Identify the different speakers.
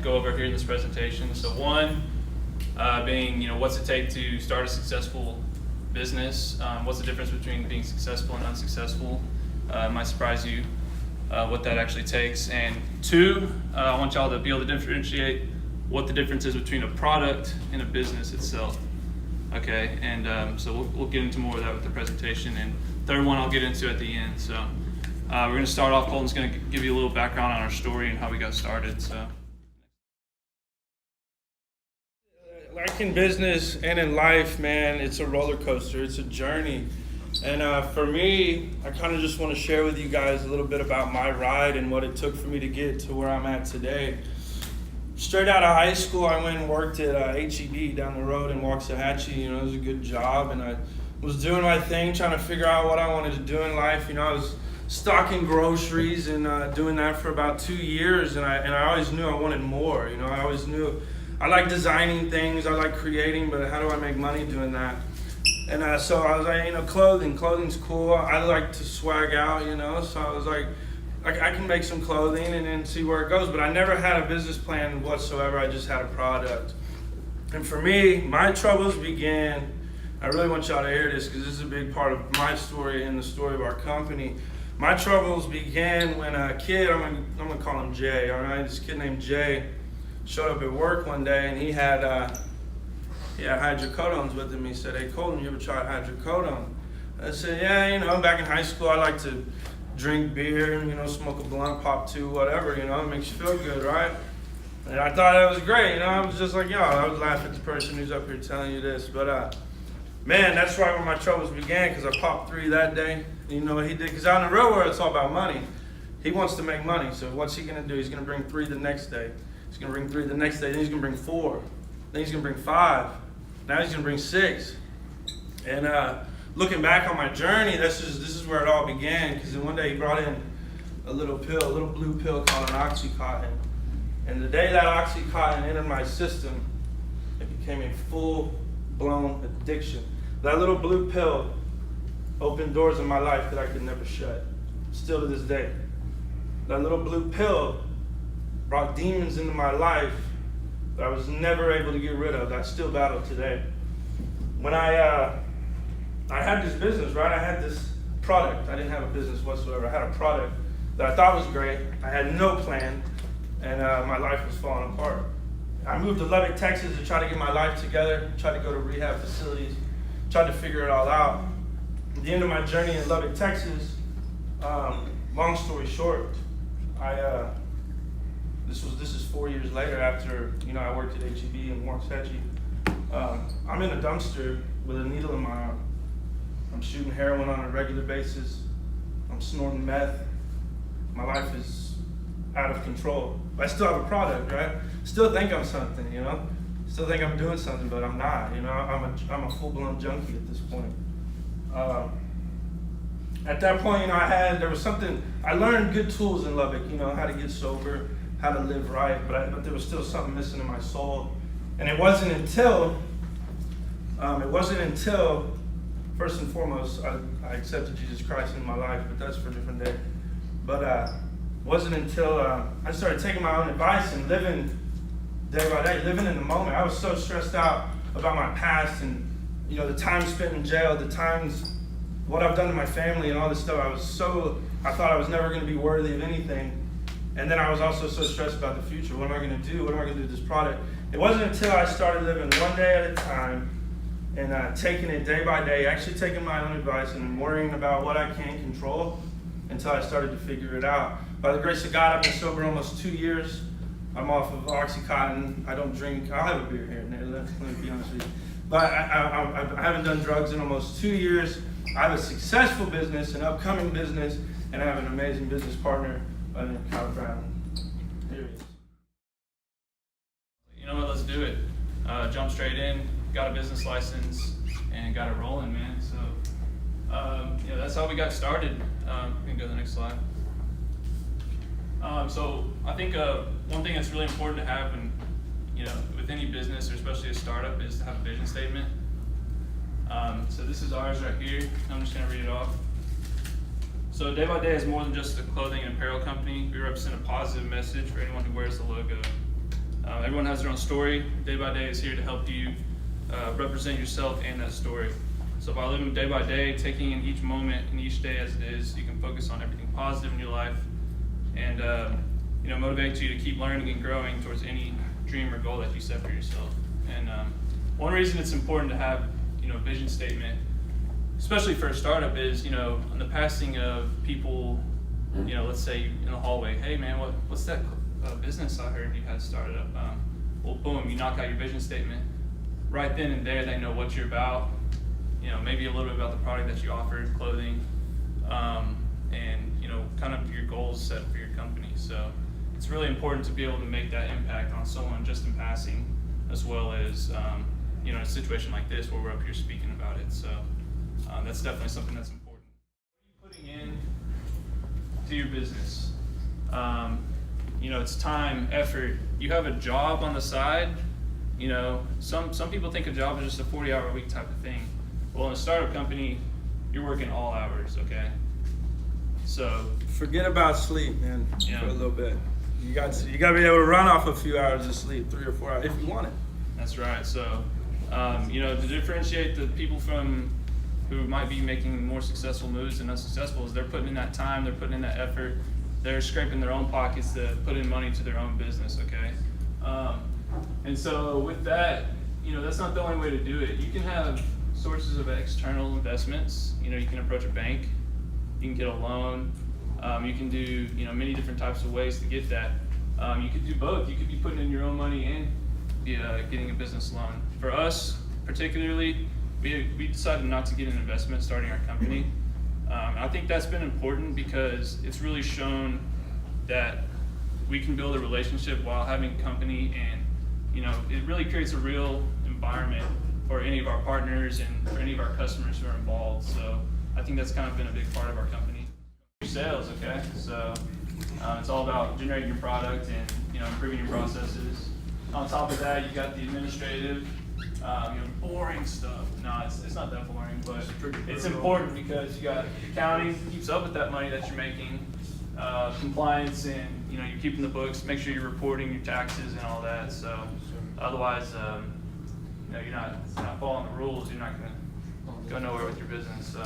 Speaker 1: go over here in this presentation. So one being, what's it take to start a successful business? What's the difference between being successful and unsuccessful? It might surprise you what that actually takes. And two, I want y'all to be able to differentiate what the difference is between a product and a business itself. Okay, and so we'll get into more of that with the presentation. And third one I'll get into at the end. So we're going to start off. Colton's going to give you a little background on our story and how we got started. So,
Speaker 2: like in business and in life, man, it's a roller coaster. It's a journey. And for me, I kind of just want to share with you guys a little bit about my ride and what it took for me to get to where I'm at today. Straight out of high school, I went and worked at H-E-B down the road in Waxahachie. It was a good job, and I was doing my thing, trying to figure out what I wanted to do in life. I was stocking groceries and doing that for about 2 years, and I always knew I wanted more. I always knew I like designing things, I like creating, but how do I make money doing that? And so I was like, clothing's cool. I like to swag out, so I was like, I can make some clothing and then see where it goes. But I never had a business plan whatsoever. I just had a product. And for me, my troubles began, I really want y'all to hear this because this is a big part of my story and the story of our company. My troubles began when a kid, I'm gonna call him Jay, all right? This kid named Jay showed up at work one day and he had hydrocodones with him. He said, "Hey Colton, you ever tried hydrocodone?" I said, "Yeah, back in high school I like to drink beer, smoke a blunt, pop two, whatever, it makes you feel good, right?" And I thought that was great, I was just like, I would laugh at the person who's up here telling you this. But man, that's right where my troubles began, because I popped 3 that day. You know what he did? Because out in the real world, it's all about money. He wants to make money, so what's he going to do? He's going to bring 3 the next day. He's going to bring 3 the next day, then he's going to bring 4. Then he's going to bring 5. Now he's going to bring 6. And looking back on my journey, this is where it all began, because then one day he brought in a little blue pill called an Oxycontin. And the day that Oxycontin entered my system, it became a full-blown addiction. That little blue pill opened doors in my life that I could never shut, still to this day. That little blue pill brought demons into my life that I was never able to get rid of, that I still battle today. When I had this business, right? I had this product. I didn't have a business whatsoever. I had a product that I thought was great. I had no plan, and my life was falling apart. I moved to Lubbock, Texas to try to get my life together, tried to go to rehab facilities, tried to figure it all out. At the end of my journey in Lubbock, Texas, long story short, this is 4 years later after I worked at H-E-B in Waxahachie. I'm in a dumpster with a needle in my arm. I'm shooting heroin on a regular basis. I'm snorting meth. My life is out of control. But I still have a product, right? Still think I'm something, Still think I'm doing something, but I'm not. I'm a full-blown junkie at this point. At that point, there was something. I learned good tools in Lubbock. How to get sober, how to live right. But there was still something missing in my soul. And it wasn't until. First and foremost, I accepted Jesus Christ in my life, but that's for a different day. But it wasn't until I started taking my own advice and living day by day, living in the moment. I was so stressed out about my past and the time spent in jail, the times, what I've done to my family and all this stuff. I thought I was never going to be worthy of anything. And then I was also so stressed about the future. What am I going to do? What am I going to do with this product? It wasn't until I started living one day at a time and taking it day by day, actually taking my own advice and worrying about what I can't control until I started to figure it out. By the grace of God, I've been sober almost 2 years. I'm off of Oxycontin. I don't drink. I'll have a beer here and there, let me be honest with you. But I haven't done drugs in almost 2 years. I have a successful business, an upcoming business, and I have an amazing business partner by the name of Kyle Brown. Here he is.
Speaker 1: You know what, let's do it. Jump straight in. Got a business license and got it rolling, man. So, that's how we got started. We can go to the next slide. So I think one thing that's really important to have with any business, or especially a startup, is to have a vision statement. So this is ours right here. I'm just going to read it off. So Day by Day is more than just a clothing and apparel company. We represent a positive message for anyone who wears the logo. Everyone has their own story. Day by Day is here to help you represent yourself and that story. So by living day by day, taking in each moment and each day as it is, you can focus on everything positive in your life, and motivate you to keep learning and growing towards any dream or goal that you set for yourself. And one reason it's important to have a vision statement, especially for a startup, is on the passing of people. Let's say in the hallway, hey man, what's that business I heard you had started up? Well, boom, you knock out your vision statement. Right then and there, they know what you're about. Maybe a little bit about the product that you offer, clothing, and kind of your goals set for your company. So it's really important to be able to make that impact on someone just in passing, as well as in a situation like this where we're up here speaking about it. So that's definitely something that's important. What are you putting in to your business? It's time, effort. You have a job on the side. Some people think a job is just a 40-hour week type of thing. Well, in a startup company, you're working all hours, okay? So
Speaker 2: forget about sleep, man,
Speaker 1: Yeah.
Speaker 2: for a little bit. You got to be able to run off a few hours of sleep, 3 or 4 hours, if you want it.
Speaker 1: that's right. So to differentiate the people from who might be making more successful moves than unsuccessful is they're putting in that time, they're putting in that effort, they're scraping their own pockets to put in money to their own business, okay? And so with that, that's not the only way to do it. You can have sources of external investments. You can approach a bank, you can get a loan, you can do many different types of ways to get that. You could do both. You could be putting in your own money and be getting a business loan. For us particularly, we decided not to get an investment starting our company. I think that's been important because it's really shown that we can build a relationship while having a company, and it really creates a real environment for any of our partners and for any of our customers who are involved. So I think that's kind of been a big part of our company. Sales, okay? So it's all about generating your product and improving your processes. On top of that, you got the administrative, boring stuff. No, it's not that boring, but it's important because you got accounting keeps up with that money that you're making, compliance, and you're keeping the books, make sure you're reporting your taxes and all that. So otherwise, you're not following the rules. You're not gonna go nowhere with your business. So